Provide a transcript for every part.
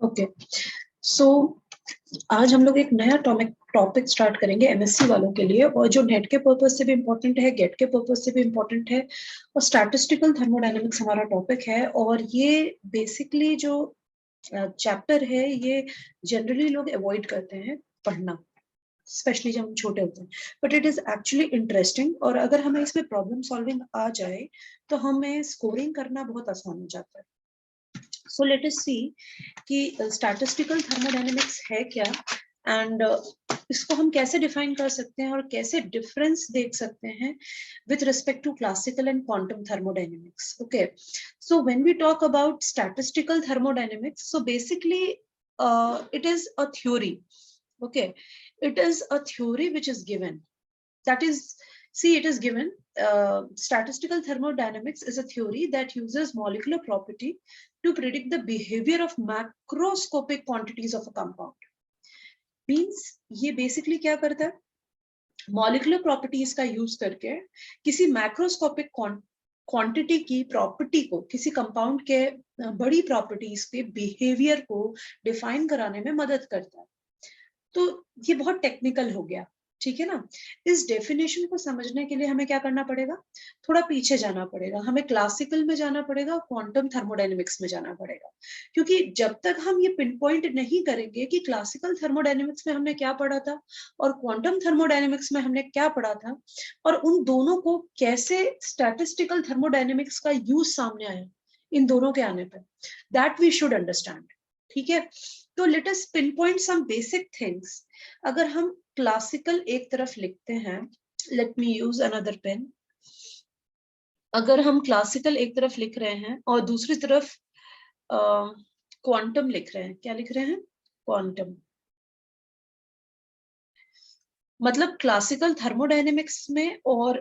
Okay, सो आज हम लोग एक नया टॉपिक स्टार्ट करेंगे एमएससी वालों के लिए, और जो नेट के पर्पज से भी इम्पोर्टेंट है, गेट के पर्पज से भी इम्पोर्टेंट है, और स्टैटिस्टिकल थर्मोडायनेमिक्स हमारा टॉपिक है। और ये बेसिकली जो चैप्टर है ये जनरली लोग अवॉइड करते हैं पढ़ना, स्पेशली जब हम छोटे होते हैं, but it is actually interesting. और अगर हमें इसमें प्रॉब्लम सॉल्विंग आ जाए तो हमें स्कोरिंग करना बहुत आसान हो जाता है। सो लेट अस सी कि स्टैटिस्टिकल थर्मोडायनेमिक्स है क्या, एंड इसको हम कैसे डिफाइन कर सकते हैं और कैसे डिफरेंस देख सकते हैं with respect to classical and quantum thermodynamics. Okay, so when we talk about statistical thermodynamics, so basically it is a theory. Okay, it is a theory which is given, that is, see, it is given, statistical thermodynamics is a theory that uses molecular property to predict the behavior of macroscopic quantities of a compound. Means ये basically क्या करता है, molecular properties का use करके किसी macroscopic quantity की property को, किसी कंपाउंड के बड़ी प्रॉपर्टीज के बिहेवियर को डिफाइन कराने में मदद करता है। तो ये बहुत टेक्निकल हो गया, ठीक है ना। इस डेफिनेशन को समझने के लिए हमें क्या करना पड़ेगा, थोड़ा पीछे जाना पड़ेगा, हमें क्लासिकल में जाना पड़ेगा, क्वांटम थर्मोडायनेमिक्स में जाना पड़ेगा। क्योंकि जब तक हम ये पिन पॉइंट नहीं करेंगे कि क्लासिकल थर्मोडायनेमिक्स में हमने क्या पढ़ा था और क्वांटम थर्मोडायनेमिक्स में हमने क्या पढ़ा था, और उन दोनों को कैसे स्टैटिस्टिकल थर्मोडायनेमिक्स का यूज सामने आया इन दोनों के आने पर, दैट वी शुड अंडरस्टैंड। ठीक है, तो let us pinpoint some basic things. अगर हम क्लासिकल एक तरफ लिखते हैं, let me use another pen. अगर हम क्लासिकल एक तरफ लिख रहे हैं और दूसरी तरफ क्वांटम लिख रहे हैं, क्या लिख रहे हैं, क्वांटम, मतलब क्लासिकल थर्मोडायनेमिक्स में और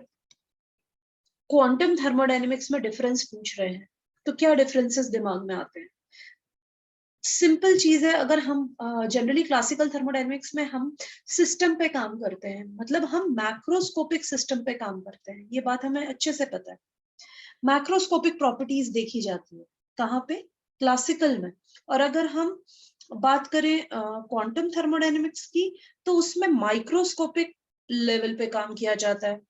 क्वांटम थर्मोडायनेमिक्स में डिफरेंस पूछ रहे हैं, तो क्या डिफरेंसेस दिमाग में आते हैं। सिंपल चीज है, अगर हम जनरली क्लासिकल थर्मोडायनेमिक्स में हम सिस्टम पे काम करते हैं, मतलब हम मैक्रोस्कोपिक सिस्टम पे काम करते हैं, ये बात हमें अच्छे से पता है। मैक्रोस्कोपिक प्रॉपर्टीज देखी जाती है कहाँ पे, क्लासिकल में। और अगर हम बात करें क्वांटम थर्मोडायनेमिक्स की, तो उसमें माइक्रोस्कोपिक लेवल पे काम किया जाता है,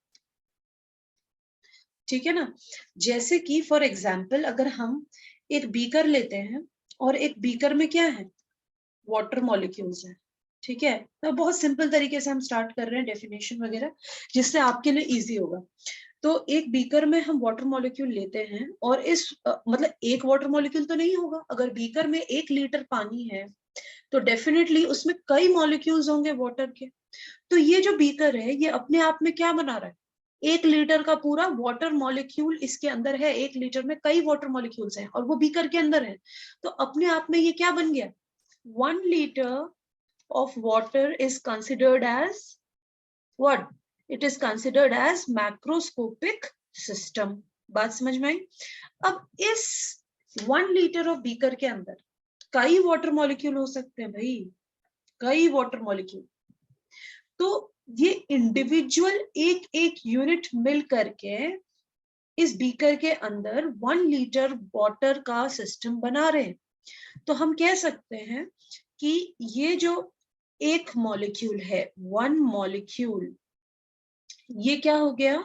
ठीक है ना। जैसे कि फॉर एग्जाम्पल अगर हम एक बीकर लेते हैं और एक बीकर में क्या है, वाटर मॉलिक्यूल्स है, ठीक है। तो बहुत सिंपल तरीके से हम स्टार्ट कर रहे हैं डेफिनेशन वगैरह, जिससे आपके लिए इजी होगा। तो एक बीकर में हम वाटर मॉलिक्यूल लेते हैं, और इस मतलब एक वाटर मॉलिक्यूल तो नहीं होगा, अगर बीकर में 1 लीटर पानी है तो डेफिनेटली उसमें कई मॉलिक्यूल्स होंगे वाटर के। तो ये जो बीकर है ये अपने आप में क्या बना रहा है, 1 लीटर का पूरा वाटर मॉलिक्यूल इसके अंदर है, 1 लीटर में कई वाटर मॉलिक्यूल्स हैं और वो बीकर के अंदर है। तो अपने आप में ये क्या बन गया, 1 liter of water is considered as what? It is considered as macroscopic system. बात समझ में आई। अब इस 1 liter of beaker के अंदर कई वाटर मॉलिक्यूल हो सकते हैं भाई, कई वाटर मॉलिक्यूल। तो ये इंडिविजुअल एक एक यूनिट मिल करके इस बीकर के अंदर 1 लीटर वाटर का सिस्टम बना रहे हैं। तो हम कह सकते हैं कि ये जो एक मॉलिक्यूल है, 1 मॉलिक्यूल, ये क्या हो गया,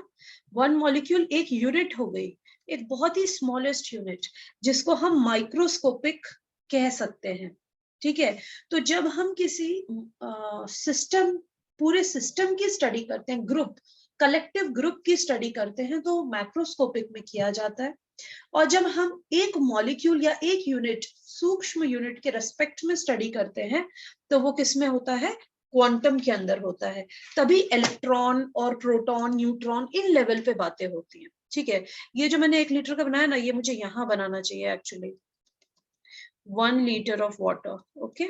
1 मॉलिक्यूल एक यूनिट हो गई, एक बहुत ही स्मॉलेस्ट यूनिट, जिसको हम माइक्रोस्कोपिक कह सकते हैं, ठीक है। तो जब हम किसी सिस्टम, पूरे सिस्टम की स्टडी करते हैं, ग्रुप, कलेक्टिव ग्रुप की स्टडी करते हैं, तो मैक्रोस्कोपिक में किया जाता है। और जब हम एक मॉलिक्यूल या एक यूनिट, सूक्ष्म यूनिट के रेस्पेक्ट में स्टडी करते हैं, तो वो किस में होता है, क्वांटम के अंदर होता है। तभी इलेक्ट्रॉन और प्रोटॉन, न्यूट्रॉन, इन लेवल पे बातें होती हैं, ठीक है। ये जो मैंने 1 लीटर का बनाया ना, ये मुझे यहाँ बनाना चाहिए actually, 1 litre of water. Okay,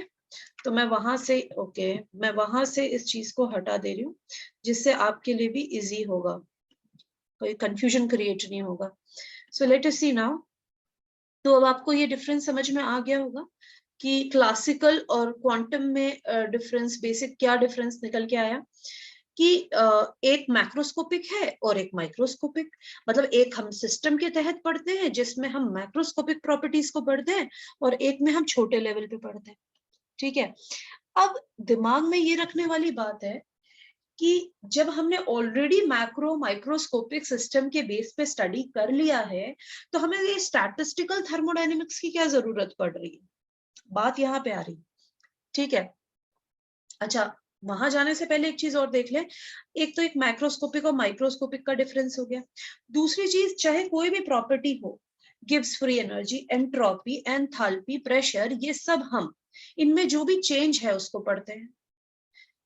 तो मैं वहां से, ओके, मैं वहां से इस चीज को हटा दे रही हूँ, जिससे आपके लिए भी इजी होगा, कोई कंफ्यूजन क्रिएट नहीं होगा। So let us see now. तो अब आपको ये डिफरेंस समझ में आ गया होगा कि क्लासिकल और क्वांटम में डिफरेंस, बेसिक क्या डिफरेंस निकल के आया, कि एक मैक्रोस्कोपिक है और एक माइक्रोस्कोपिक, मतलब एक हम सिस्टम के तहत पढ़ते हैं जिसमें हम मैक्रोस्कोपिक प्रॉपर्टीज को पढ़ते हैं और एक में हम छोटे लेवल पे पढ़ते हैं, ठीक है। अब दिमाग में ये रखने वाली बात है कि जब हमने ऑलरेडी मैक्रो माइक्रोस्कोपिक सिस्टम के बेस पे स्टडी कर लिया है, तो हमें ये स्टैटिस्टिकल थर्मोडायनेमिक्स की क्या जरूरत पड़ रही है, बात यहाँ पे आ रही, ठीक है। अच्छा, वहां जाने से पहले एक चीज और देख ले, एक तो एक मैक्रोस्कोपिक और माइक्रोस्कोपिक का डिफरेंस हो गया। दूसरी चीज, चाहे कोई भी प्रॉपर्टी हो, Gibbs free energy, entropy, enthalpy, pressure, ये सब हम इनमें जो भी चेंज है उसको पढ़ते हैं,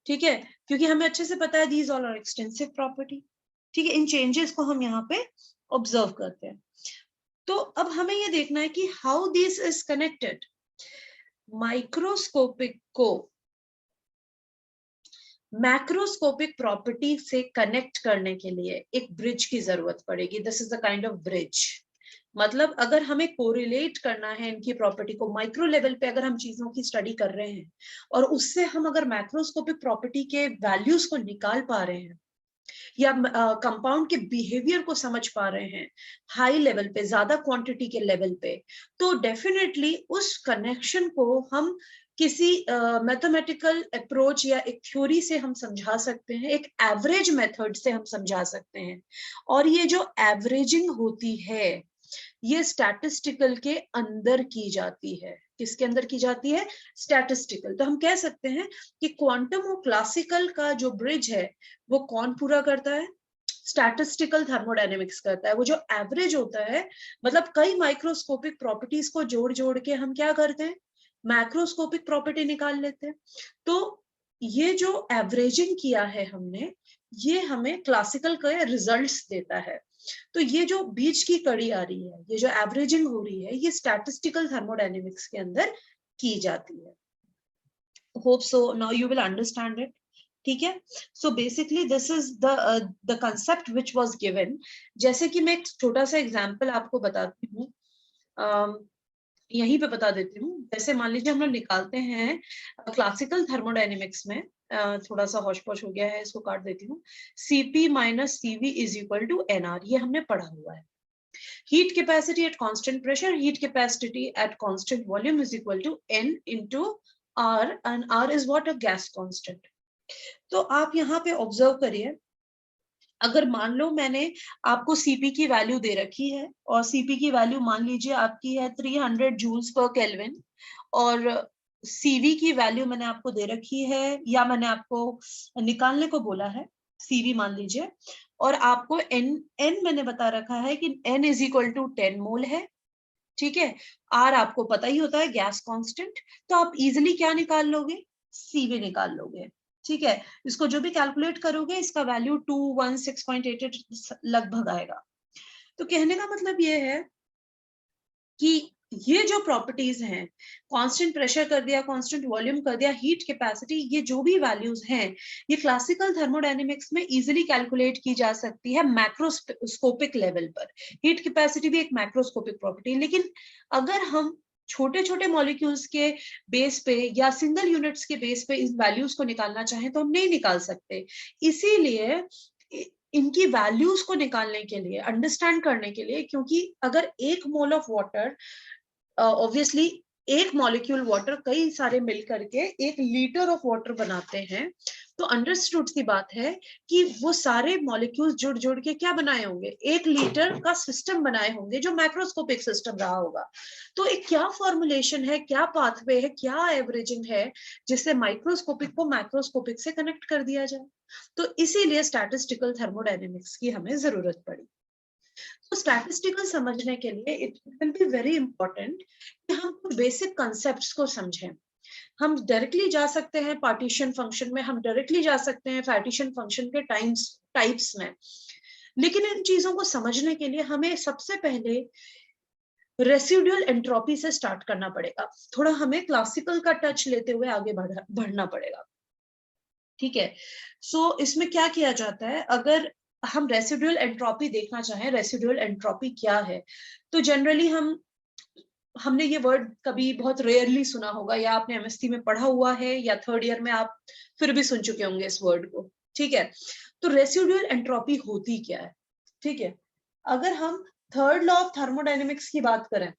ठीक है, क्योंकि हमें अच्छे से पता है these all are extensive property, ठीक है। इन चेंजेस को हम यहाँ पे ऑब्जर्व करते हैं। तो अब हमें ये देखना है कि how this is connected. Microscopic को मैक्रोस्कोपिक प्रॉपर्टी से कनेक्ट करने के लिए एक ब्रिज की जरूरत पड़ेगी। This is the kind of bridge. मतलब अगर हमें कोरिलेट करना है इनकी प्रॉपर्टी को माइक्रो लेवल पे, अगर हम चीजों की स्टडी कर रहे हैं और उससे हम अगर मैक्रोस्कोपिक प्रॉपर्टी के वैल्यूज को निकाल पा रहे हैं या कंपाउंड के बिहेवियर को समझ पा रहे हैं हाई लेवल पे, ज्यादा क्वांटिटी के लेवल पे, तो डेफिनेटली उस कनेक्शन को हम किसी मैथमेटिकल अप्रोच या एक थ्योरी से हम समझा सकते हैं, एक एवरेज मेथड से हम समझा सकते हैं। और ये जो एवरेजिंग होती है ये स्टैटिस्टिकल के अंदर की जाती है। किसके अंदर की जाती है? स्टैटिस्टिकल। तो हम कह सकते हैं कि क्वांटम और क्लासिकल का जो ब्रिज है वो कौन पूरा करता है? स्टैटिस्टिकल थर्मोडायनेमिक्स करता है। वो जो एवरेज होता है, मतलब कई माइक्रोस्कोपिक प्रॉपर्टीज को जोड़ जोड़ के हम क्या करते हैं? मैक्रोस्कोपिक प्रॉपर्टी निकाल लेते हैं। तो ये जो एवरेजिंग किया है हमने, ये हमें क्लासिकल का रिजल्ट्स देता है। तो ये जो बीच की कड़ी आ रही है, ये जो एवरेजिंग हो रही है, ये स्टैटिस्टिकल थर्मोडायनेमिक्स के अंदर की जाती है। Hope so now you will understand it, ठीक है। So basically this is the concept which was given. जैसे कि मैं एक छोटा सा एग्जांपल आपको बताती हूँ, यहीं पे बता देती हूँ। जैसे मान लीजिए हम लोग निकालते हैं क्लासिकल थर्मोडायनेमिक्स में, थोड़ा सा हौश पौश हो गया है, इसको काट देती हूँ। Cp minus Cv is equal to NR, ये हमने पढ़ा हुआ है। Heat capacity at constant pressure, heat capacity at constant volume is equal to N into R, and R is what? Uh gas constant. तो आप यहाँ पे ऑब्जर्व करिए, अगर मान लो मैंने आपको Cp की वैल्यू दे रखी है और Cp की वैल्यू मान लीजिए आपकी है 300 जूल्स पर केल्विन, और Cv की वैल्यू मैंने आपको दे रखी है, या मैंने आपको निकालने को बोला है Cv मान लीजिए, और आपको n मैंने बता रखा है कि n इज इक्वल टू 10 मोल है, ठीक है। R आपको पता ही होता है, गैस कांस्टेंट। तो आप इजिली क्या निकाल लोगे? Cv निकाल लोगे, ठीक है। इसको जो भी कैलकुलेट करोगे, इसका वैल्यू 216.88 लगभग आएगा। तो कहने का मतलब ये है कि ये जो प्रॉपर्टीज हैं, कांस्टेंट प्रेशर कर दिया, कांस्टेंट वॉल्यूम कर दिया, हीट कैपेसिटी, ये जो भी वैल्यूज हैं, ये क्लासिकल थर्मोडायनेमिक्स में इजीली कैलकुलेट की जा सकती है मैक्रोस्कोपिक लेवल पर। हीट कैपेसिटी भी एक मैक्रोस्कोपिक प्रॉपर्टी है, लेकिन अगर हम छोटे छोटे मॉलिक्यूल्स के बेस पे या सिंगल यूनिट्स के बेस पे इस वैल्यूज को निकालना चाहें तो हम नहीं निकाल सकते। इसीलिए इनकी वैल्यूज को निकालने के लिए, अंडरस्टैंड करने के लिए, क्योंकि अगर एक मोल ऑफ वाटर, ऑब्वियसली एक मॉलिक्यूल वाटर कई सारे मिल करके 1 लीटर ऑफ वाटर बनाते हैं, तो अंडरस्टूड सी बात है कि वो सारे मॉलिक्यूल्स जुड़ जुड़ के क्या बनाए होंगे? 1 लीटर का सिस्टम बनाए होंगे, जो मैक्रोस्कोपिक सिस्टम रहा होगा। तो एक क्या फॉर्मुलेशन है, क्या पाथवे है, क्या एवरेजिंग है, जिससे माइक्रोस्कोपिक को मैक्रोस्कोपिक से कनेक्ट कर दिया जाए। तो इसीलिए स्टैटिस्टिकल थर्मोडायनेमिक्स की हमें जरूरत पड़ी। तो स्टैटिस्टिकल समझने के लिए it will be very important कि हम कुछ बेसिक कंसेप्ट्स को समझें। हम डायरेक्टली जा सकते हैं पार्टीशन फंक्शन में, हम डायरेक्टली जा सकते हैं पार्टीशन फंक्शन के टाइप्स में, लेकिन इन चीजों को समझने के लिए हमें सबसे पहले रेसिडुअल एंट्रोपी से स्टार्ट करना पड़ेगा। थोड़ा हमें क्लासिकल का टच लेते हुए आगे बढ़ना पड़ेगा, ठीक है। सो इसमें क्या किया जाता है, अगर हम रेसिडुअल एंट्रोपी देखना चाहें, रेसिडुअल एंट्रोपी क्या है, तो जनरली हमने ये वर्ड कभी बहुत रेयरली सुना होगा, या आपने एमएससी में पढ़ा हुआ है, या थर्ड ईयर में आप फिर भी सुन चुके होंगे इस वर्ड को। ठीक है, तो रेसिडुअल एंट्रोपी होती क्या है? ठीक है, अगर हम थर्ड लॉ ऑफ थर्मोडायनेमिक्स की बात करें,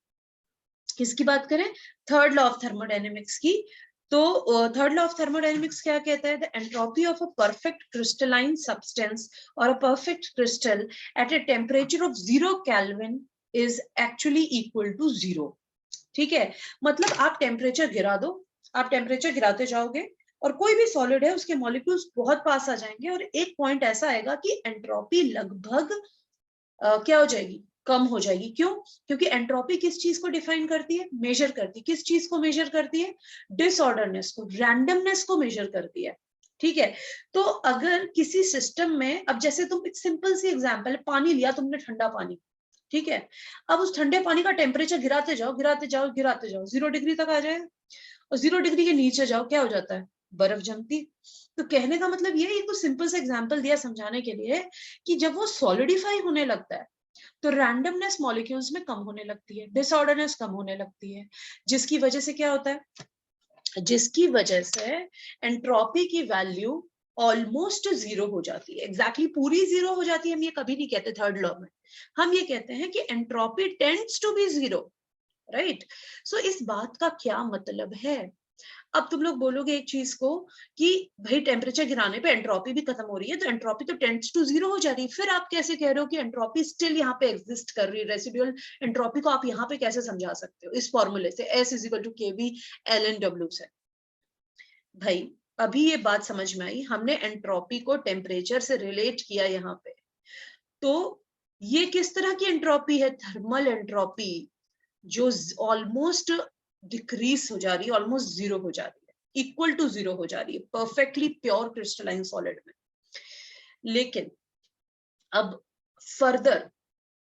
किसकी बात करें? थर्ड लॉ ऑफ थर्मोडायनेमिक्स की। तो थर्ड लॉ ऑफ थर्मोडायनेमिक्स क्या कहता है? The entropy of a perfect crystalline substance or a perfect crystal at a temperature of 0 kelvin is actually equal to 0। ठीक है, मतलब आप टेम्परेचर गिरा दो, आप टेम्परेचर गिराते जाओगे और कोई भी सॉलिड है उसके मॉलिक्यूल्स बहुत पास आ जाएंगे और एक पॉइंट ऐसा आएगा कि एंट्रोपी लगभग क्या हो जाएगी? कम हो जाएगी। क्यों? क्योंकि एंट्रोपी किस चीज को डिफाइन करती है? मेजर करती है। किस चीज को मेजर करती है? डिसऑर्डरनेस को, रैंडमनेस को मेजर करती है। ठीक है, तो अगर किसी सिस्टम में, अब जैसे तुम एक सिंपल सी एग्जांपल, पानी लिया तुमने, ठंडा पानी, ठीक है, अब उस ठंडे पानी का टेम्परेचर गिराते जाओ गिराते जाओ गिराते जाओ, 0 डिग्री तक आ जाएगा और 0 डिग्री के नीचे जाओ, क्या हो जाता है? बर्फ जमती। तो कहने का मतलब ये तो सिंपल सा एग्जांपल दिया समझाने के लिए कि जब वो सॉलिडिफाई होने लगता है तो रैंडमनेस मॉलिक्यूल्स में कम होने लगती है, डिसऑर्डरनेस कम होने लगती है, जिसकी वजह से क्या होता है? जिसकी वजह से एंट्रोपी की वैल्यू ऑलमोस्ट 0 हो जाती है। एग्जैक्टली पूरी 0 हो जाती है हम ये कभी नहीं कहते थर्ड लॉ में, हम ये कहते हैं कि entropy tends to be 0, right? So इस बात का क्या मतलब है? अब तुम लोग बोलोगे एक चीज को कि भाई टेम्परेचर गिराने पे एंट्रोपी भी खत्म हो रही है, तो एंट्रोपी तो टेंड्स टू 0 हो जा रही है, फिर आप कैसे कह रहे हो कि एंट्रोपी स्टिल यहाँ पे एग्जिस्ट कर रही है? रेसिडुअल एंट्रोपी को आप यहाँ पे कैसे समझा सकते हो? इस फॉर्मूले से, S is equal to KB ln W से। भाई अभी ये बात समझ में आई, हमने एंट्रोपी को टेम्परेचर से रिलेट किया यहाँ पे। तो ये किस तरह की एंट्रोपी है? थर्मल एंट्रोपी, जो ऑलमोस्ट डिक्रीज हो जा रही है, ऑलमोस्ट 0 हो जा रही है, इक्वल टू 0 हो जा रही है परफेक्टली प्योर क्रिस्टलाइन सॉलिड में। लेकिन अब फर्दर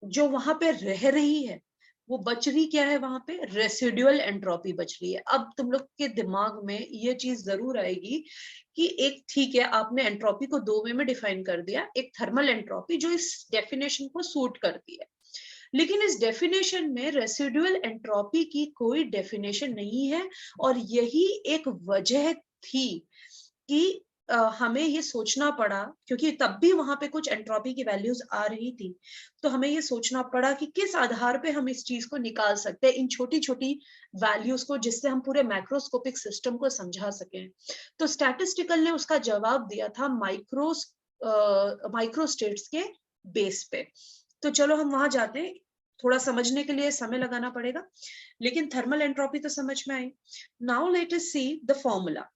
जो वहां पे रह रही है, वो बच रही क्या है? वहां पे रेसिडुअल एंट्रोपी बच रही है। अब तुम लोग के दिमाग में ये चीज जरूर आएगी कि एक, ठीक है, आपने एंट्रोपी को दो वे में डिफाइन कर दिया, एक थर्मल एंट्रोपी जो इस डेफिनेशन को सूट करती है, लेकिन इस डेफिनेशन में रेसिडुअल एंट्रोपी की कोई डेफिनेशन नहीं है। और यही एक वजह थी कि हमें ये सोचना पड़ा, क्योंकि तब भी वहां पे कुछ एंट्रोपी की वैल्यूज आ रही थी, तो हमें ये सोचना पड़ा कि किस आधार पे हम इस चीज को निकाल सकते हैं, इन छोटी छोटी वैल्यूज को, जिससे हम पूरे मैक्रोस्कोपिक सिस्टम को समझा सकें। तो स्टैटिस्टिकल ने उसका जवाब दिया था माइक्रोस्टेट्स के बेस पे। तो चलो हम वहां जाते हैं, थोड़ा समझने के लिए समय लगाना पड़ेगा, लेकिन थर्मल एंट्रोपी तो समझ में आई। Now let us see the formula.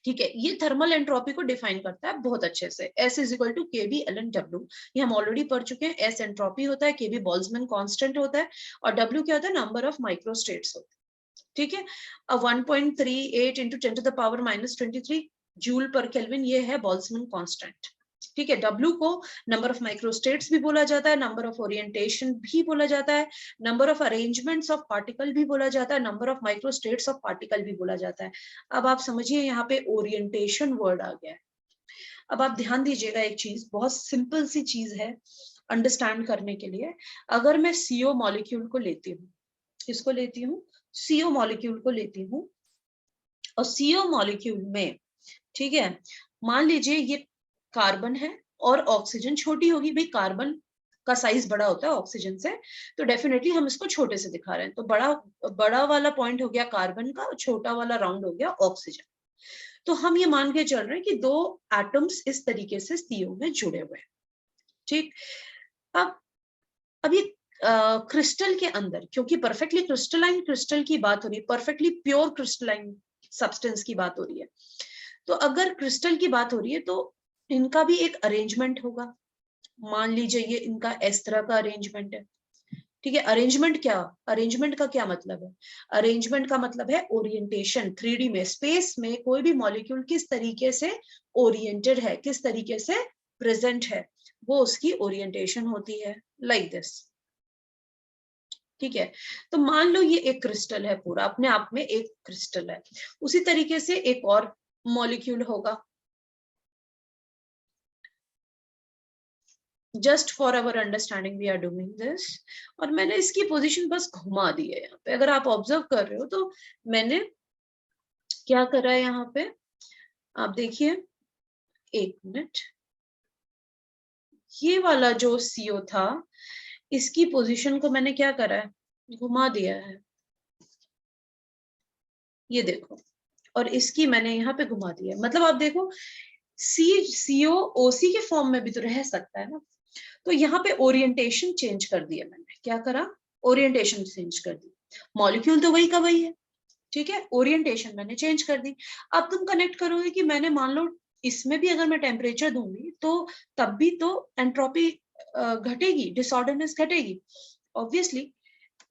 ठीक है, ये थर्मल एंट्रोपी को डिफाइन करता है बहुत अच्छे से, S is equal to KB ln W। ये हम ऑलरेडी पढ़ चुके हैं। S एंट्रोपी होता है, KB बोल्ट्जमैन कांस्टेंट होता है, और W क्या होता है? नंबर ऑफ माइक्रोस्टेट्स होते हैं। ठीक है, अब 1.38 into 10 to the power -23 joule पर केल्विन, ये है बोल्ट्जमैन कांस्टेंट। ठीक है, W को नंबर ऑफ माइक्रोस्टेट्स भी बोला जाता है, नंबर ऑफ ओरिएंटेशन भी बोला जाता है, number of arrangements of particle भी बोला जाता है, number of microstates of particle भी बोला जाता है। अब आप समझिए यहाँ पे ओरिएंटेशन वर्ड आ गया है। अब आप ध्यान दीजिएगा, एक चीज बहुत सिंपल सी चीज है अंडरस्टैंड करने के लिए। अगर मैं CO मॉलिक्यूल को लेती हूँ, किसको लेती हूँ? CO मॉलिक्यूल को लेती हूँ, और CO मॉलिक्यूल में, ठीक है, मान लीजिए ये कार्बन है और ऑक्सीजन छोटी होगी, भाई कार्बन का साइज बड़ा होता है ऑक्सीजन से, तो डेफिनेटली हम इसको छोटे से दिखा रहे हैं। तो बड़ा बड़ा वाला पॉइंट हो गया कार्बन का, और छोटा वाला राउंड हो गया ऑक्सीजन। तो हम ये मान के चल रहे हैं कि दो एटम्स इस तरीके से CO में जुड़े हुए हैं। ठीक, अब ये क्रिस्टल के अंदर, क्योंकि परफेक्टली क्रिस्टलाइन क्रिस्टल की बात हो रही है, परफेक्टली प्योर क्रिस्टलाइन सब्सटेंस की बात हो रही है, तो अगर क्रिस्टल की बात हो रही है तो इनका भी एक अरेंजमेंट होगा। मान लीजिए ये इनका इस तरह का अरेंजमेंट है। ठीक है, अरेंजमेंट क्या, अरेंजमेंट का क्या मतलब है? अरेंजमेंट का मतलब है ओरिएंटेशन। 3D में, स्पेस में कोई भी मॉलिक्यूल किस तरीके से ओरिएंटेड है, किस तरीके से प्रेजेंट है, वो उसकी ओरिएंटेशन होती है, लाइक दिस। ठीक है, तो मान लो ये एक क्रिस्टल है, पूरा अपने आप में एक क्रिस्टल है। उसी तरीके से एक और मॉलिक्यूल होगा, just for our understanding we are doing this. और मैंने इसकी पोजीशन बस घुमा दी है यहाँ पे, अगर आप ऑब्जर्व कर रहे हो तो मैंने क्या करा है यहाँ पे, आप देखिए, एक मिनट, ये वाला जो CO था, इसकी पोजीशन को मैंने क्या करा है, घुमा दिया है, ये देखो, और इसकी मैंने यहाँ पे घुमा दिया। मतलब आप देखो, CO OC के फॉर्म में भी तो रह सकता है ना। तो यहाँ पे ओरिएंटेशन चेंज कर दिया मैंने। क्या करा? ओरिएंटेशन चेंज कर दी। मॉलिक्यूल तो वही का वही है, ठीक है, ओरिएंटेशन मैंने चेंज कर दी। अब तुम कनेक्ट करोगे कि मैंने मान लो इसमें भी अगर मैं टेम्परेचर दूंगी तो तब भी तो एंट्रोपी घटेगी, डिसऑर्डरनेस घटेगी, ऑब्वियसली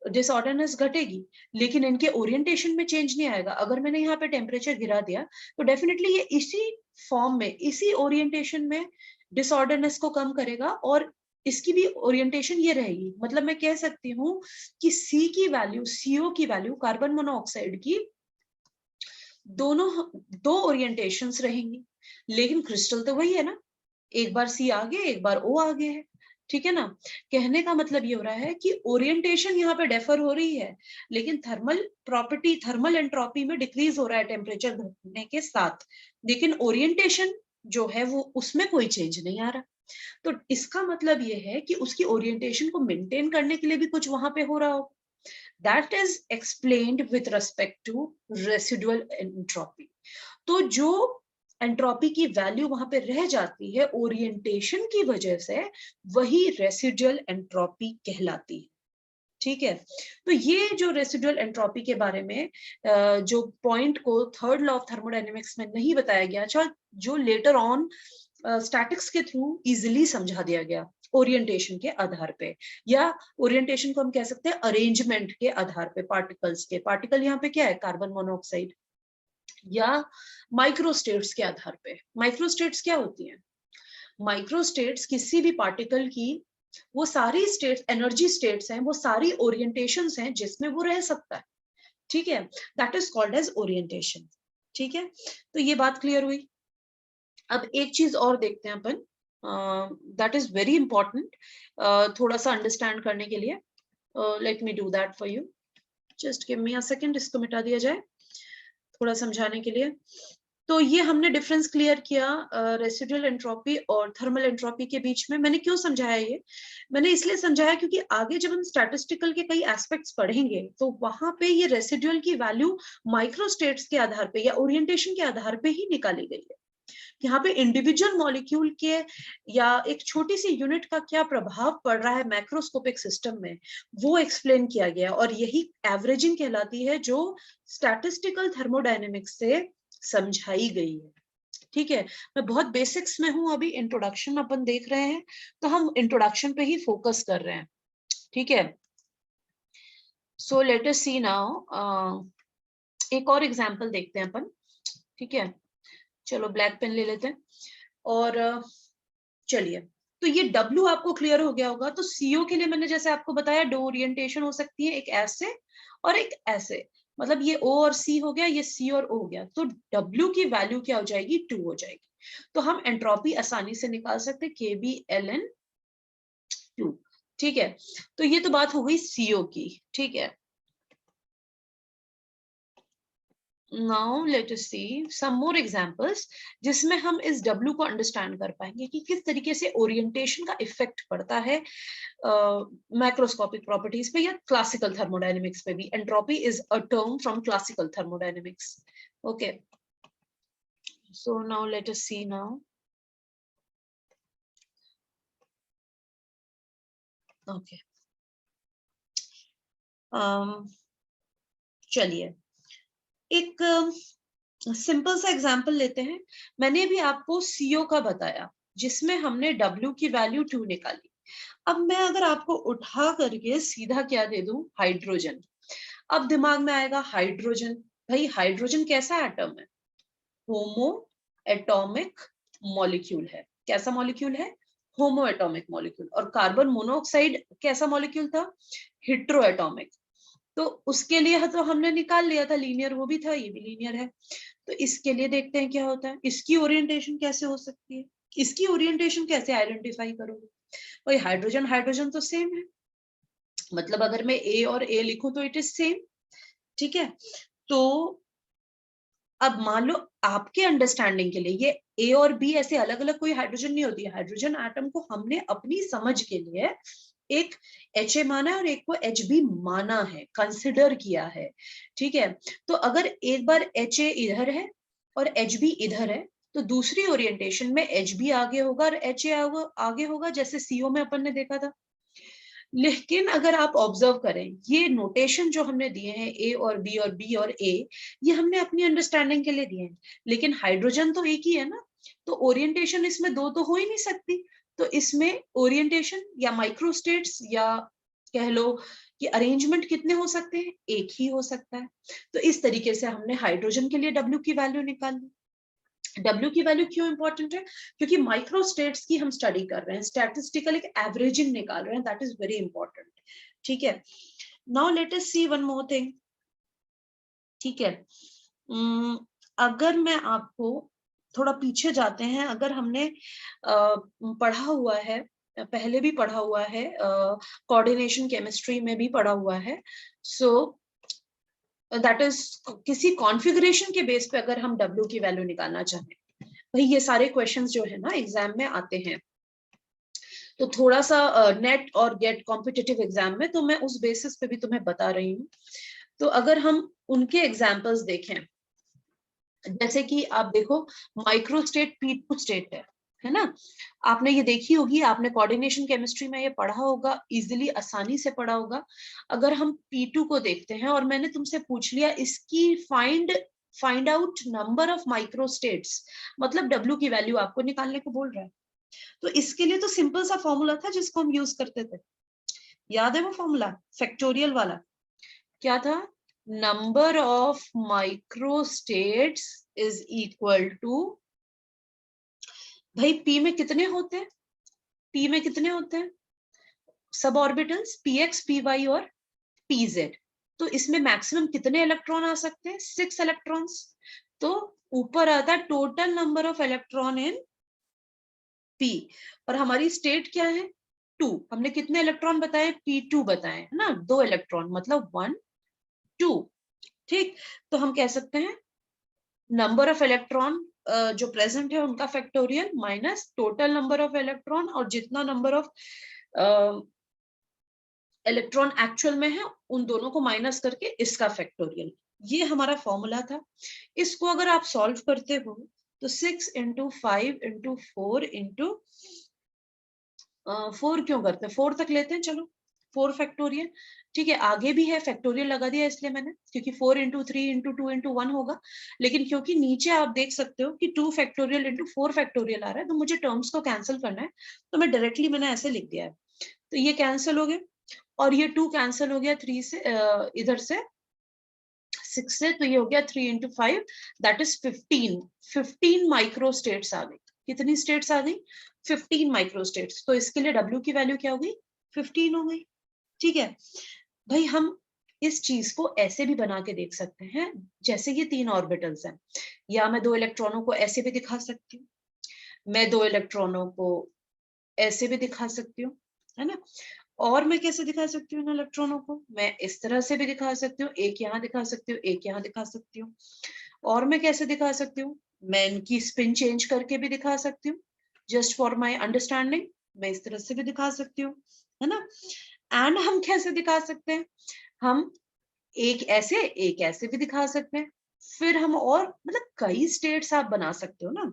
डिसऑर्डरनेस घटेगी, लेकिन इनके ओरिएंटेशन में चेंज नहीं आएगा। अगर मैंने यहाँ पे टेम्परेचर गिरा दिया तो डेफिनेटली ये इसी फॉर्म में, इसी ओरिएंटेशन में डिसऑर्डरनेस को कम करेगा और इसकी भी ओरिएंटेशन ये रहेगी। मतलब मैं कह सकती हूँ कि C की वैल्यू, CO की वैल्यू, कार्बन मोनोऑक्साइड की दोनों दो ओरिएंटेशंस रहेंगी, लेकिन क्रिस्टल तो वही है ना, एक बार C आगे एक बार O आगे है, ठीक है ना। कहने का मतलब ये हो रहा है कि ओरिएंटेशन यहाँ पे डेफर हो रही है, लेकिन थर्मल प्रॉपर्टी, थर्मल एंट्रोपी में डिक्रीज हो रहा है टेम्परेचर घटने के साथ, लेकिन ओरिएंटेशन जो है वो उसमें कोई चेंज नहीं आ रहा। तो इसका मतलब ये है कि उसकी ओरिएंटेशन को मेंटेन करने के लिए भी कुछ वहां पे हो रहा हो। That is explained with respect to residual entropy. तो जो एंट्रोपी की वैल्यू वहां पे रह जाती है ओरिएंटेशन की वजह से, वही रेसिडुअल एंट्रोपी कहलाती है, ठीक है। तो ये जो रेसिडुअल एंट्रोपी के बारे में जो पॉइंट को थर्ड लॉ ऑफ थर्मोडायनेमिक्स में नहीं बताया गया, अच्छा, जो लेटर ऑन स्टैटिक्स के थ्रू इजिली समझा दिया गया ओरिएंटेशन के आधार पे, या ओरिएंटेशन को हम कह सकते हैं अरेंजमेंट के आधार पे पार्टिकल्स के। पार्टिकल यहाँ पे क्या है? कार्बन मोनोऑक्साइड, या माइक्रोस्टेट्स के आधार पे। माइक्रोस्टेट्स क्या होती हैं? माइक्रोस्टेट्स किसी भी पार्टिकल की वो सारी स्टेट्स, एनर्जी स्टेट्स हैं, वो सारी ओरिएंटेशंस हैं जिसमें वो रह सकता है, ठीक है। That is called as orientation, ठीक है। तो ये बात क्लियर हुई। अब एक चीज और देखते हैं अपन, दैट इज वेरी इंपॉर्टेंट थोड़ा सा अंडरस्टैंड करने के लिए। Let me do that for you, just give me a second, इसको मिटा दिया जाए थोड़ा समझाने के लिए। तो ये हमने डिफरेंस क्लियर किया रेसिडुअल एंट्रोपी और थर्मल एंट्रोपी के बीच में। मैंने क्यों समझाया ये? मैंने इसलिए समझाया क्योंकि आगे जब हम स्टैटिस्टिकल के कई एस्पेक्ट्स पढ़ेंगे तो वहां पे ये रेसिडुअल की वैल्यू माइक्रोस्टेट्स के आधार पे या ओरिएंटेशन के आधार पे ही निकाली गई है। यहाँ पे इंडिविजुअल मॉलिक्यूल के या एक छोटी सी यूनिट का क्या प्रभाव पड़ रहा है मैक्रोस्कोपिक सिस्टम में, वो एक्सप्लेन किया गया, और यही एवरेजिंग कहलाती है जो स्टैटिस्टिकल थर्मोडायनेमिक्स से समझाई गई है, ठीक है। मैं बहुत बेसिक्स में हूं, अभी इंट्रोडक्शन अपन देख रहे हैं, तो हम इंट्रोडक्शन पे ही फोकस कर रहे हैं, ठीक है। So let us see now, एक और एग्जांपल देखते हैं अपन, ठीक है। चलो ब्लैक पेन ले लेते हैं, और चलिए, तो ये W आपको क्लियर हो गया होगा। तो CO के लिए मैंने जैसे आपको बताया, दो ओरिएंटेशन हो सकती है, एक ऐसे और एक ऐसे। मतलब ये O और C हो गया, ये C और O हो गया, तो W की वैल्यू क्या हो जाएगी? 2 हो जाएगी। तो हम एंट्रोपी आसानी से निकाल सकते हैं, KB ln 2, ठीक है। तो ये तो बात हो गई CO की, ठीक है। Now let us see some more examples जिसमें हम इस W को अंडरस्टैंड कर पाएंगे कि किस तरीके से ओरिएंटेशन का इफेक्ट पड़ता है मैक्रोस्कोपिक प्रॉपर्टीज पे या क्लासिकल थर्मोडायनेमिक्स पे भी। Entropy is a term from classical thermodynamics, okay. So now let us see now, okay. चलिए एक सिंपल सा एग्जांपल लेते हैं। मैंने भी आपको CO का बताया जिसमें हमने W की वैल्यू 2 निकाली। अब मैं अगर आपको उठा करके सीधा क्या दे दूं? हाइड्रोजन। अब दिमाग में आएगा हाइड्रोजन, भाई हाइड्रोजन कैसा एटम है? होमो एटॉमिक मॉलिक्यूल है। कैसा मॉलिक्यूल है? होमो एटॉमिक मॉलिक्यूल। और कार्बन मोनोऑक्साइड कैसा मॉलिक्यूल था? Hetero atomic. तो उसके लिए तो हमने निकाल लिया था लीनियर, वो भी था, ये भी लीनियर है। तो इसके लिए देखते हैं क्या होता है, इसकी ओरिएंटेशन कैसे हो सकती है, इसकी ओरिएंटेशन कैसे आइडेंटिफाई करोगे? भाई हाइड्रोजन हाइड्रोजन तो सेम है, मतलब अगर मैं A और A लिखूं तो इट इज सेम, ठीक है। तो अब मान लो आपके अंडरस्टैंडिंग के लिए ये ए और बी ऐसे अलग अलग कोई हाइड्रोजन नहीं होती है, हाइड्रोजन एटम को हमने अपनी समझ के लिए एक एच ए माना है और एक को एच बी माना है, कंसिडर किया है, ठीक है। तो अगर एक बार एच ए इधर है और एच बी इधर है तो दूसरी ओरिएंटेशन में एच बी आगे होगा और एच ए आगे होगा, जैसे सीओ में अपन ने देखा था। लेकिन अगर आप ऑब्जर्व करें, ये नोटेशन जो हमने दिए हैं ए और बी और ए, ये हमने अपनी अंडरस्टैंडिंग के लिए दिए हैं, लेकिन हाइड्रोजन तो एक ही है ना, तो ओरिएंटेशन इसमें दो तो हो ही नहीं सकती। तो इसमें ओरिएंटेशन या माइक्रोस्टेट्स या कह लो कि अरेंजमेंट कितने हो सकते हैं, एक ही हो सकता है। तो इस तरीके से हमने हाइड्रोजन के लिए डब्ल्यू की वैल्यू निकाल ली। डब्ल्यू की वैल्यू क्यों इंपॉर्टेंट है? क्योंकि माइक्रो स्टेट्स की हम स्टडी कर रहे हैं, स्टैटिस्टिकल एक एवरेजिंग निकाल रहे हैं, दैट इज वेरी इंपॉर्टेंट, ठीक है। नाउ लेट अस सी वन मोर थिंग, ठीक है। अगर मैं आपको थोड़ा पीछे जाते हैं, अगर हमने पढ़ा हुआ है, पहले भी पढ़ा हुआ है, कोऑर्डिनेशन केमिस्ट्री में भी पढ़ा हुआ है, सो दैट इज किसी कॉन्फ़िगरेशन के बेस पे अगर हम डब्ल्यू की वैल्यू निकालना चाहें, भाई ये सारे क्वेश्चंस जो है ना एग्जाम में आते हैं, तो थोड़ा सा नेट और गेट कॉम्पिटिटिव एग्जाम में, तो मैं उस बेसिस पे भी तुम्हें बता रही हूँ। तो अगर हम उनके एग्जाम्पल्स देखें, जैसे कि आप देखो माइक्रोस्टेट P2 स्टेट है ना, आपने ये देखी होगी, आपने कोऑर्डिनेशन केमिस्ट्री में ये पढ़ा होगा, इजीली आसानी से पढ़ा होगा। अगर हम P2 को देखते हैं और मैंने तुमसे पूछ लिया इसकी find out number of microstates, मतलब डब्ल्यू की वैल्यू आपको निकालने को बोल रहा है, तो इसके लिए तो सिंपल सा फॉर्मूला था जिसको हम यूज करते थे, याद है वो फॉर्मूला फैक्टोरियल वाला? क्या था? Number of microstates is equal to, भाई पी में कितने होते हैं, पी में कितने होते हैं सब orbitals, P X P Y और पी जेड, तो इसमें मैक्सिमम कितने इलेक्ट्रॉन आ सकते हैं? 6 इलेक्ट्रॉन्स। तो ऊपर आता है total number of electron in P, और हमारी स्टेट क्या है? 2। हमने कितने इलेक्ट्रॉन बताए? P2 बताए है ना, 2 इलेक्ट्रॉन, मतलब 1 2, ठीक। तो हम कह सकते हैं नंबर ऑफ इलेक्ट्रॉन जो प्रेजेंट है उनका factorial minus total number of electron, और जितना नंबर ऑफ इलेक्ट्रॉन एक्चुअल में है उन दोनों को माइनस करके इसका फैक्टोरियल। ये हमारा फॉर्मूला था। इसको अगर आप सॉल्व करते हो तो 6 इंटू 5 इंटू 4 इंटू 4 क्यों करते हैं, 4 तक लेते हैं, चलो 4 फैक्टोरियल, ठीक है। आगे भी है, फैक्टोरियल लगा दिया इसलिए मैंने, क्योंकि 4 इंटू 3 इंटू 2 इंटू 1 होगा, लेकिन क्योंकि नीचे आप देख सकते हो कि 2 फैक्टोरियल इंटू 4 फैक्टोरियल आ रहा है, तो मुझे टर्म्स को कैंसिल करना है, तो मैं डायरेक्टली मैंने ऐसे लिख दिया है, तो ये कैंसिल हो गए और ये 2 कैंसिल हो गया 3 से, इधर से 6 से, तो ये हो गया 3 इंटू 5 दैट इज 15 माइक्रोस्टेट्स आ गई। कितनी स्टेट्स आ गई? 15 माइक्रोस्टेट्स। तो इसके लिए डब्ल्यू की वैल्यू क्या हो गई? 15 हो गई, ठीक है। भाई हम इस चीज को ऐसे भी बना के देख सकते हैं, जैसे ये 3 ऑर्बिटल्स हैं, या मैं 2 इलेक्ट्रॉनों को ऐसे भी दिखा सकती हूँ, मैं 2 इलेक्ट्रॉनों को ऐसे भी दिखा सकती हूँ, है ना। और मैं कैसे दिखा सकती हूँ इन इलेक्ट्रॉनों को? मैं इस तरह से भी दिखा सकती हूँ, एक यहाँ दिखा सकती हूँ, एक यहाँ दिखा सकती हूँ। और मैं कैसे दिखा सकती हूँ? मैं इनकी स्पिन चेंज करके भी दिखा सकती हूँ, जस्ट फॉर माई अंडरस्टैंडिंग मैं इस तरह से भी दिखा सकती हूँ, है ना। एंड हम कैसे दिखा सकते हैं? हम एक ऐसे भी दिखा सकते हैं, फिर हम और मतलब कई स्टेट्स आप बना सकते हो ना,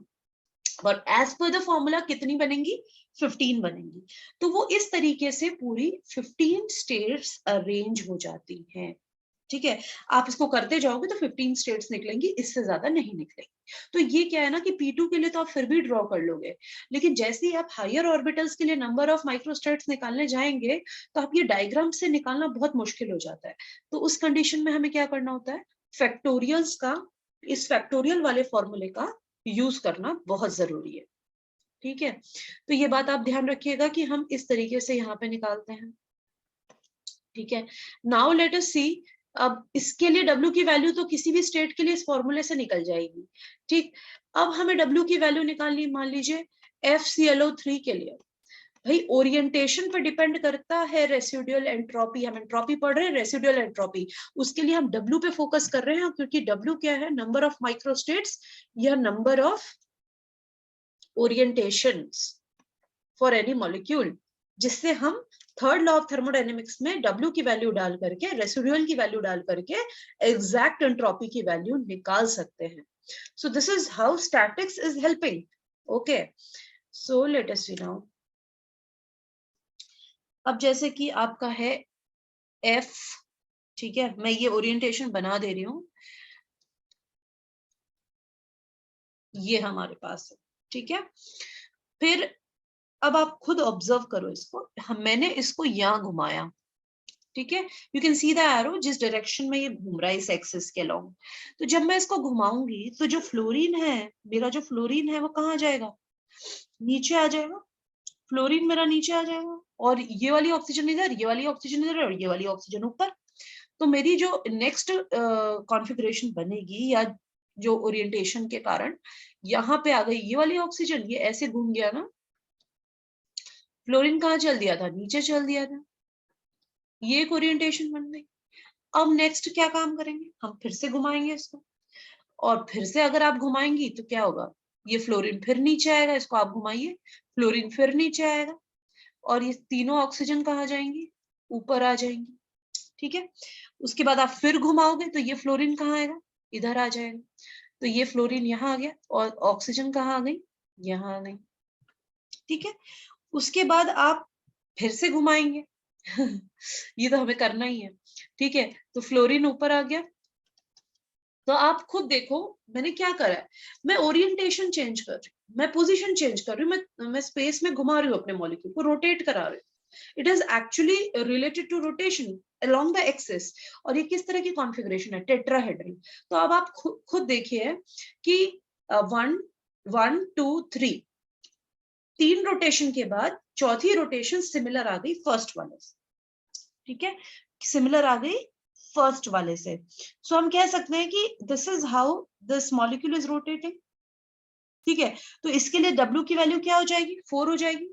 और एज पर द फॉर्मूला कितनी बनेंगी? 15 बनेंगी। तो वो इस तरीके से पूरी 15 स्टेट्स अरेंज हो जाती हैं, ठीक है। आप इसको करते जाओगे तो 15 स्टेट्स निकलेंगी, इससे ज्यादा नहीं निकलेंगी। तो ये क्या है ना कि P2 के लिए तो आप फिर भी ड्रॉ कर लोगे, लेकिन जैसे ही आप हायर ऑर्बिटल्स के लिए नंबर ऑफ माइक्रोस्टेट्स निकालने जाएंगे तो आप ये डायग्राम से निकालना बहुत मुश्किल हो जाता है। तो उस कंडीशन में हमें क्या करना होता है? फैक्टोरियल्स का, इस फैक्टोरियल वाले फॉर्मूले का यूज करना बहुत जरूरी है, ठीक है। तो ये बात आप ध्यान रखिएगा कि हम इस तरीके से यहाँ पे निकालते हैं, ठीक है। नाउ लेट अस सी, अब इसके लिए W की वैल्यू तो किसी भी स्टेट के लिए इस फॉर्मूले से निकल जाएगी, ठीक। अब हमें W की वैल्यू निकालनी, मान लीजिए FClO3 के लिए, भाई ओरिएंटेशन पे डिपेंड करता है रेसिडुअल एंट्रोपी। हम एंट्रोपी पढ़ रहे हैं, रेसिडुअल एंट्रोपी, उसके लिए हम W पे फोकस कर रहे हैं, क्योंकि W क्या है, नंबर ऑफ माइक्रोस्टेट्स या number of orientations for any molecule, जिससे हम थर्ड लॉ ऑफ थर्मोडायनेमिक्स में W की वैल्यू डाल करके, रेसिडुअल की वैल्यू डाल करके एग्जैक्ट एंट्रोपी की वैल्यू निकाल सकते हैं। So this is how statics is helping. Okay, so let us see now. अब जैसे कि आपका है F, ठीक है, मैं ये ओरिएंटेशन बना दे रही हूं, ये हमारे पास है, ठीक है। फिर अब आप खुद ऑब्जर्व करो इसको, मैंने इसको यहां घुमाया, ठीक है, you can see the arrow जिस डायरेक्शन में ये घूम रहा है इस एक्सिस के अलोंग। तो जब मैं इसको घुमाऊंगी तो जो फ्लोरीन है, मेरा जो फ्लोरीन है वो कहाँ जाएगा, नीचे आ जाएगा, फ्लोरीन मेरा नीचे आ जाएगा, और ये वाली ऑक्सीजन इधर, ये वाली ऑक्सीजन इधर, और ये वाली ऑक्सीजन ऊपर। तो मेरी जो नेक्स्ट कॉन्फ़िगरेशन बनेगी, या जो ओरिएंटेशन के कारण यहाँ पे आ गई ये वाली ऑक्सीजन, ये ऐसे घूम गया ना, फ्लोरीन कहाँ चल दिया था, नीचे चल दिया था, ये एक ओरिएंटेशन बन गई। अब नेक्स्ट क्या काम करेंगे, हम फिर से घुमाएंगे इसको, और फिर से अगर आप घुमाएंगी तो क्या होगा, ये फ्लोरीन फिर नीचे आएगा, इसको आप घुमाइए, फ्लोरीन फिर नीचे आएगा, और ये तीनों ऑक्सीजन कहाँ जाएंगी, ऊपर आ जाएंगी, ठीक है। उसके बाद आप फिर घुमाओगे तो ये फ्लोरीन कहाँ आएगा, इधर आ जाएगा, तो ये फ्लोरीन यहाँ आ गया, और ऑक्सीजन कहाँ आ गई, यहाँ आ गई, ठीक है। उसके बाद आप फिर से घुमाएंगे ये तो हमें करना ही है, ठीक है। तो फ्लोरीन ऊपर आ गया, तो आप खुद देखो मैंने क्या करा है, मैं ओरिएंटेशन चेंज कर रही हूँ, मैं पोजीशन चेंज कर रही हूँ, मैं स्पेस में घुमा रही हूँ अपने मॉलिक्यूल को, रोटेट करा रही हूँ। It is actually related to rotation along the axis. और ये किस तरह की कॉन्फ़िगरेशन है, टेट्राहेड्रल। तो अब आप खुद देखिए कि 1 1 2 3 तीन रोटेशन के बाद चौथी रोटेशन सिमिलर आ गई फर्स्ट वाले से, ठीक है, सिमिलर आ गई फर्स्ट वाले से। सो हम कह सकते हैं कि this is how this molecule is rotating, ठीक है। तो इसके लिए W की वैल्यू क्या हो जाएगी, 4 हो जाएगी,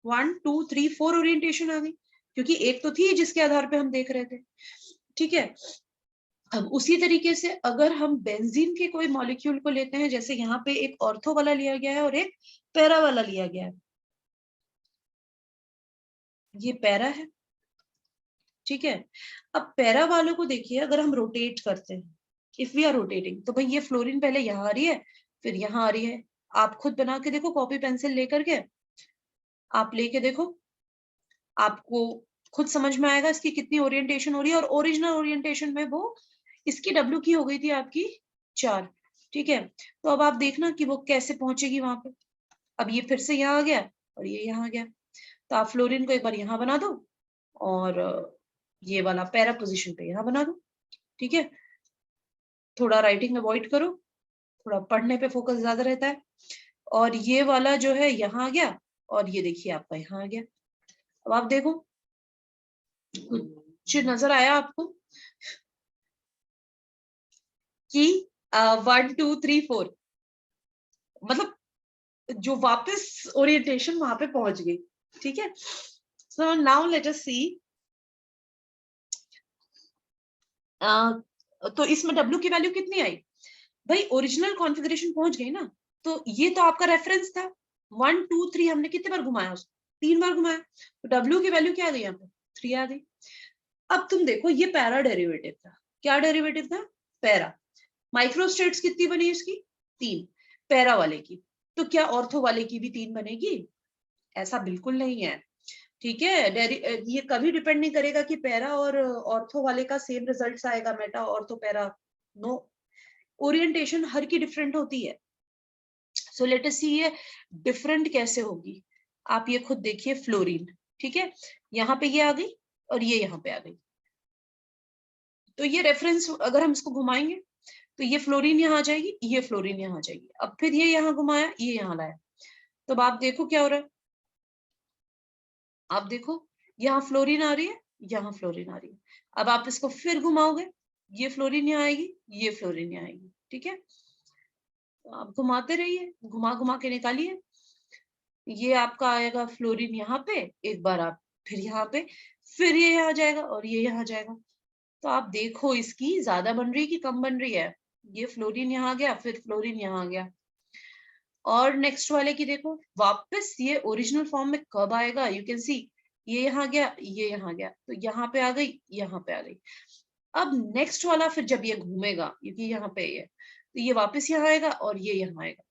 1 2 3 4 ओरिएंटेशन आ गई, क्योंकि एक तो थी जिसके आधार पे हम देख रहे थे, ठीक है। अब उसी तरीके से अगर हम बेंजीन के कोई मॉलिक्यूल को लेते हैं, जैसे यहाँ पे एक ऑर्थो वाला लिया गया है और एक पैरा वाला लिया गया है, ये पैरा है, ठीक है। अब पैरा वालों को देखिए, अगर हम रोटेट करते हैं, इफ वी आर रोटेटिंग, तो भाई ये फ्लोरीन पहले यहाँ आ रही है, फिर यहाँ आ रही है। आप खुद बना के देखो, कॉपी पेंसिल लेकर के आप लेके देखो, आपको खुद समझ में आएगा इसकी कितनी ओरिएंटेशन हो रही है। और ओरिजिनल ओरिएंटेशन में वो इसकी W की हो गई थी आपकी 4, ठीक है। तो अब आप देखना कि वो कैसे पहुंचेगी वहां पे। अब ये फिर से यहाँ आ गया और ये यहाँ आ गया, तो आप फ्लोरीन को एक बार यहाँ बना दो, और ये वाला पैरा पोजीशन पे यहाँ बना दो, ठीक है। थोड़ा राइटिंग अवॉइड करो, थोड़ा पढ़ने पे फोकस ज्यादा रहता है। और ये वाला जो है यहाँ आ गया, और ये देखिए आपका यहाँ आ गया। अब आप देखो कुछ नजर आया आपको कि 1 2 3 4, मतलब जो वापस ओरिएंटेशन वहां पे पहुंच गई, ठीक है। सो नाउ लेट अस सी, तो इसमें W की वैल्यू कितनी आई, भाई ओरिजिनल कॉन्फ़िगरेशन पहुंच गई ना। तो ये तो आपका रेफरेंस था, 1 2 3 हमने कितने बार घुमाया उसको, 3 बार घुमाया, तो W की वैल्यू क्या आ गई यहाँ पे, 3 आ गई। अब तुम देखो ये पैरा डेरिवेटिव था, क्या डेरिवेटिव था, पैरा। माइक्रोस्टेट्स कितनी बनी इसकी, 3, पैरा वाले की। तो क्या ऑर्थो वाले की भी 3 बनेगी, ऐसा बिल्कुल नहीं है, ठीक है। ये कभी डिपेंड नहीं करेगा कि पैरा और ऑर्थो वाले का सेम रिजल्ट आएगा, meta ortho para, no, orientation हर की डिफरेंट होती है। सो लेट अस सी ये डिफरेंट कैसे होगी, आप ये खुद देखिए, फ्लोरीन, ठीक है, यहाँ पे ये आ गई और ये यहाँ पे आ गई। तो ये रेफरेंस अगर हम इसको घुमाएंगे तो ये फ्लोरीन यहाँ आ जाएगी, ये फ्लोरीन यहाँ आ जाएगी। अब फिर ये यहाँ घुमाया, ये यहाँ लाया, तो अब आप देखो क्या हो रहा है, आप देखो यहाँ फ्लोरीन आ रही है, यहाँ फ्लोरीन आ रही है। अब आप इसको फिर घुमाओगे, ये फ्लोरीन यहाँ आएगी, ये फ्लोरीन यहाँ आएगी, ठीक है। तो आप घुमाते रहिए, घुमा घुमा के निकालिए। ये आपका आएगा फ्लोरीन यहाँ पे, एक बार आप फिर यहाँ पे, फिर ये यहाँ जाएगा और ये यहाँ जाएगा। तो आप देखो इसकी ज्यादा बन रही है कि कम बन रही है। ये फ्लोरीन यहाँ गया, फिर फ्लोरीन यहाँ गया। और नेक्स्ट वाले की देखो, वापस ये ओरिजिनल फॉर्म में कब आएगा, यू कैन सी ये यहाँ गया, ये यहाँ गया, तो यहाँ पे आ गई, यहाँ पे आ गई। अब नेक्स्ट वाला फिर जब ये घूमेगा, क्योंकि यहाँ पे ये, तो ये वापस यहाँ आएगा और ये यहाँ आएगा,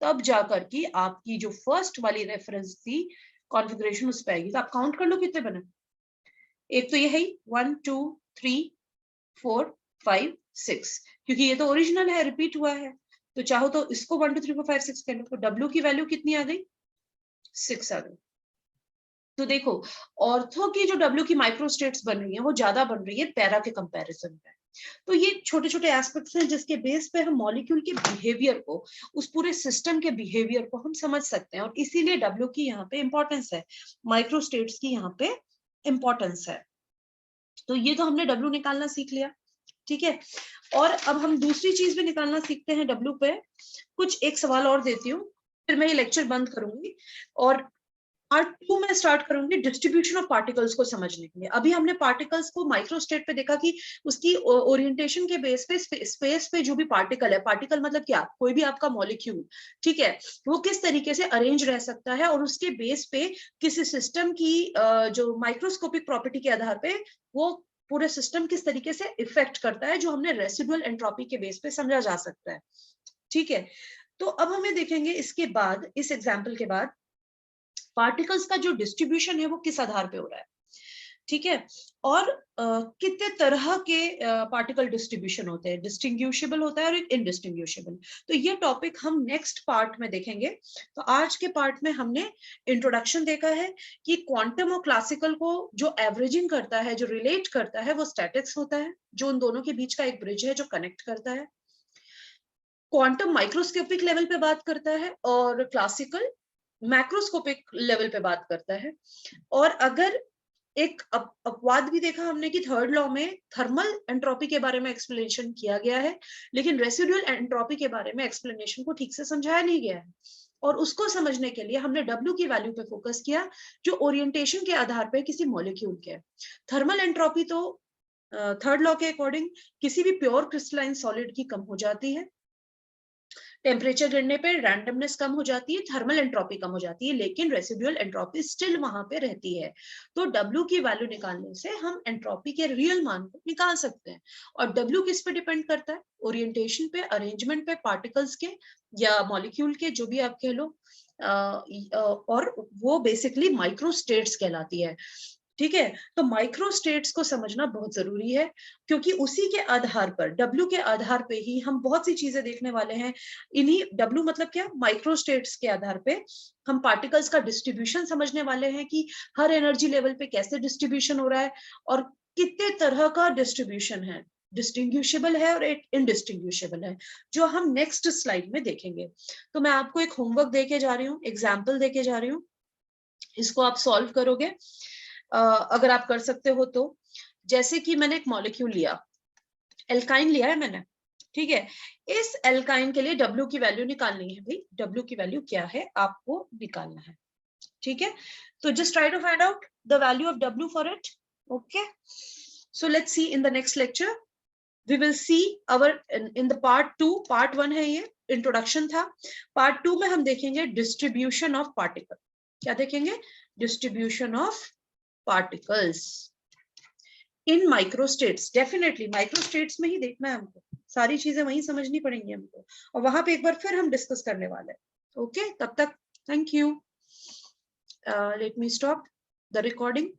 तब जाकर कि आपकी जो फर्स्ट वाली रेफरेंस थी कॉन्फ़िगरेशन उस पे आएगी। तो आप काउंट कर लो कितने बने। एक तो ये है 1 2 3 4 5 6, क्योंकि ये तो ओरिजिनल है, रिपीट हुआ है, तो चाहो तो इसको 1 2 3 4 5 6 कर लो। तो W की वैल्यू कितनी आ गई, 6 आ गई। तो देखो ऑर्थो की जो W की माइक्रोस्टेट्स बन रही है वो ज्यादा बन रही है पैरा के कंपैरिजन में। तो ये छोटे छोटे एस्पेक्ट्स हैं जिसके बेस पे हम मॉलिक्यूल के बिहेवियर को, उस पूरे सिस्टम के बिहेवियर को हम समझ सकते हैं, और इसीलिए W की यहाँ पे इंपॉर्टेंस है, माइक्रोस्टेट्स की यहाँ पे इंपॉर्टेंस है। तो ये तो हमने W निकालना सीख लिया, ठीक है। और अब हम दूसरी चीज भी निकालना सीखते हैं W पे। कुछ एक सवाल और देती हूँ, फिर मैं ये लेक्चर बंद करूंगी और पार्ट 2 में स्टार्ट करूंगी डिस्ट्रीब्यूशन ऑफ पार्टिकल्स को समझने के लिए। अभी हमने पार्टिकल्स को माइक्रोस्टेट पे देखा कि उसकी ओरिएंटेशन के बेस पे स्पेस पे जो भी पार्टिकल है, पार्टिकल मतलब क्या, कोई भी आपका मॉलिक्यूल, ठीक है, वो किस तरीके से अरेंज रह सकता है और उसके बेस पे किसी सिस्टम की जो माइक्रोस्कोपिक प्रॉपर्टी के आधार पे वो पूरे सिस्टम किस तरीके से इफेक्ट करता है, जो हमने रेसिडुअल एंट्रोपी के बेस पे समझा जा सकता है, ठीक है। तो अब हमें देखेंगे इसके बाद, इस एग्जाम्पल के बाद, पार्टिकल्स का जो डिस्ट्रीब्यूशन है वो किस आधार पे हो रहा है, ठीक है। और कितने तरह के पार्टिकल डिस्ट्रीब्यूशन होते हैं, डिस्टिंग्विशेबल होता है और एक इनडिस्टिंग्विशेबल। तो ये टॉपिक हम नेक्स्ट पार्ट में देखेंगे। तो आज के पार्ट में हमने इंट्रोडक्शन देखा है कि क्वांटम और क्लासिकल को जो एवरेजिंग करता है, जो रिलेट करता है, वो स्टैटिक्स होता है, जो उन दोनों के बीच का एक ब्रिज है जो कनेक्ट करता है। क्वांटम माइक्रोस्कोपिक लेवल पे बात करता है और क्लासिकल मैक्रोस्कोपिक लेवल पे बात करता है। और अगर एक अपवाद भी देखा हमने कि थर्ड लॉ में थर्मल एंट्रोपी के बारे में एक्सप्लेनेशन किया गया है, लेकिन रेसिडुअल एंट्रोपी के बारे में एक्सप्लेनेशन को ठीक से समझाया नहीं गया है। और उसको समझने के लिए हमने W की वैल्यू पे फोकस किया, जो ओरिएंटेशन के आधार पे किसी मॉलिक्यूल के। थर्मल एंट्रोपी तो थर्ड लॉ के अकॉर्डिंग किसी भी प्योर क्रिस्टलाइन सॉलिड की कम हो जाती है, टेम्परेचर गिरने पे रैंडमनेस कम हो जाती है, थर्मल एंट्रोपी कम हो जाती है, लेकिन रेसिडुअल एंट्रोपी स्टिल वहां पे रहती है। तो W की वैल्यू निकालने से हम एंट्रोपी के रियल मान को निकाल सकते हैं। और W किस पे डिपेंड करता है, ओरिएंटेशन पे, अरेंजमेंट पे, पार्टिकल्स के या मॉलिक्यूल के, जो भी आप कह लो, और वो बेसिकली माइक्रोस्टेट्स कहलाती है, ठीक है। तो माइक्रोस्टेट्स को समझना बहुत जरूरी है, क्योंकि उसी के आधार पर, W के आधार पे ही हम बहुत सी चीजें देखने वाले हैं। इन्हीं W मतलब क्या, माइक्रोस्टेट्स के आधार पे हम पार्टिकल्स का डिस्ट्रीब्यूशन समझने वाले हैं कि हर एनर्जी लेवल पे कैसे डिस्ट्रीब्यूशन हो रहा है और कितने तरह का डिस्ट्रीब्यूशन है, डिस्टिंग्विशेबल है और एक इनडिस्टिंग्विशेबल है, जो हम नेक्स्ट स्लाइड में देखेंगे। तो मैं आपको एक होमवर्क देके जा रही हूँ, एग्जाम्पल देके जा रही हूँ, इसको आप सॉल्व करोगे अगर आप कर सकते हो तो। जैसे कि मैंने एक मॉलिक्यूल लिया, एल्काइन लिया है मैंने, ठीक है। इस एल्काइन के लिए W की वैल्यू निकालनी है भाई, W की वैल्यू क्या है आपको निकालना है, ठीक है। तो just try to find out the value of W for it, okay. So let's see in the next lecture, we will see our in the part 2। Part 1 है ये, इंट्रोडक्शन था। पार्ट 2 में हम देखेंगे डिस्ट्रीब्यूशन ऑफ पार्टिकल। क्या देखेंगे, distribution of particles in microstates. Definitely microstates में ही देखना है हमको, सारी चीजें वहीं समझनी पड़ेंगी हमको, और वहां पे एक बार फिर हम डिस्कस करने वाले हैं, ओके। तब तक thank you, let me stop the recording.